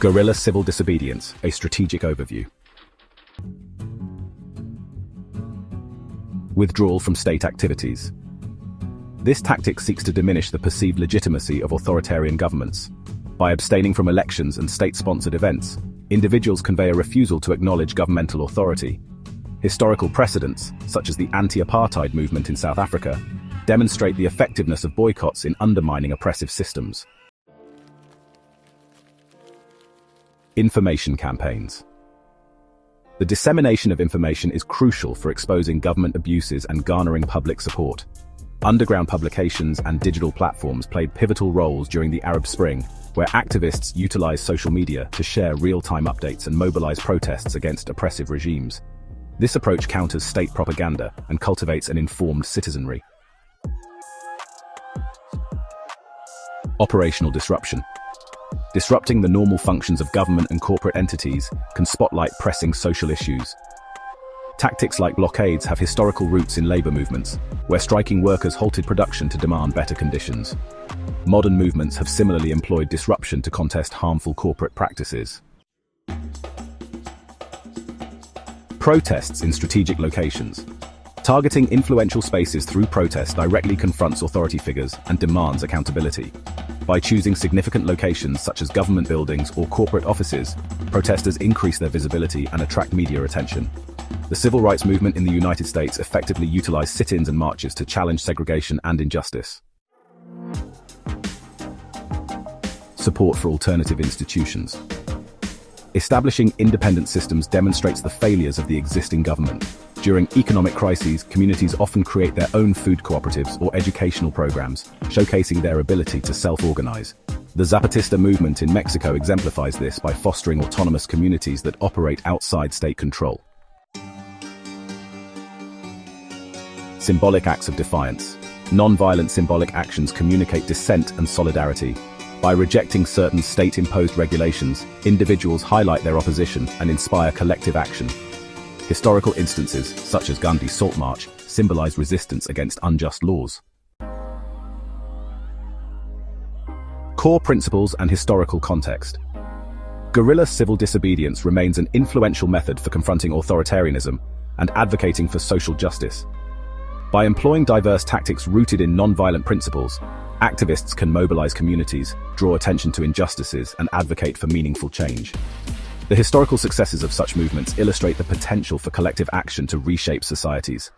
Guerrilla civil disobedience, a strategic overview. Withdrawal from state activities. This tactic seeks to diminish the perceived legitimacy of authoritarian governments. By abstaining from elections and state-sponsored events, individuals convey a refusal to acknowledge governmental authority. Historical precedents, such as the anti-apartheid movement in South Africa, demonstrate the effectiveness of boycotts in undermining oppressive systems. Information campaigns. The dissemination of information is crucial for exposing government abuses and garnering public support. Underground publications and digital platforms played pivotal roles during the Arab Spring, where activists utilized social media to share real-time updates and mobilize protests against oppressive regimes. This approach counters state propaganda and cultivates an informed citizenry. Operational disruption. Disrupting the normal functions of government and corporate entities can spotlight pressing social issues. Tactics like blockades have historical roots in labor movements, where striking workers halted production to demand better conditions. Modern movements have similarly employed disruption to contest harmful corporate practices. Protests in strategic locations. Targeting influential spaces through protest directly confronts authority figures and demands accountability. By choosing significant locations such as government buildings or corporate offices, protesters increase their visibility and attract media attention. The civil rights movement in the United States effectively utilized sit-ins and marches to challenge segregation and injustice. Support for alternative institutions. Establishing independent systems demonstrates the failures of the existing government. During economic crises, communities often create their own food cooperatives or educational programs, showcasing their ability to self-organize. The Zapatista movement in Mexico exemplifies this by fostering autonomous communities that operate outside state control. Symbolic acts of defiance. Non-violent symbolic actions communicate dissent and solidarity. By rejecting certain state-imposed regulations, individuals highlight their opposition and inspire collective action. Historical instances, such as Gandhi's Salt March, symbolize resistance against unjust laws. Core principles and historical context. Guerrilla civil disobedience remains an influential method for confronting authoritarianism and advocating for social justice. By employing diverse tactics rooted in non-violent principles, activists can mobilize communities, draw attention to injustices, and advocate for meaningful change. The historical successes of such movements illustrate the potential for collective action to reshape societies.